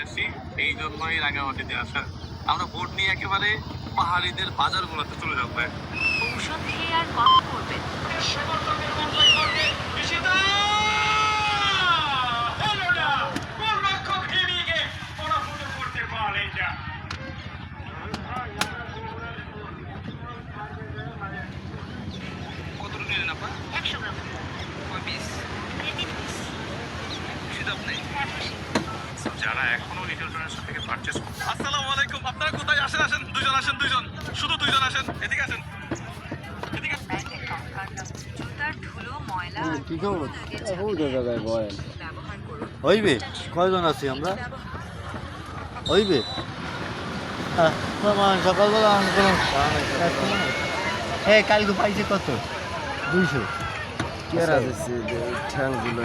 এসেছি, এই জন্যই রাঙামাটিতে আসা। আমরা বোট নিয়ে একেবারে পাহাড়িদের বাজারগুলোতে চলে যাবো। ঔষধ খেয়ে আর কত করবেন? কতটুকু নিলেন আপনার? 100 গ্রাম। কয় পিস? 3 পিস। সিদাপ নেই। যারা এখনো লিটল ট্রান্সফার থেকে পারচেজ করছে। আসসালামু আলাইকুম, আপনারা কোথায়? আসেন আসেন, দুইজন, শুধু দুইজন আসেন, এদিকে আসেন। ব্যাগের টঙ্কার জুতার ধুলো ময়লা আর কি খবর? ব্যবহার করুন। হইবে কয়জন আছি আমরা? হইবে সকালবেলা হ্যাঁ কালকে পাইছে কত? 200 কেরা দিচ্ছে ঠ্যাংগুলো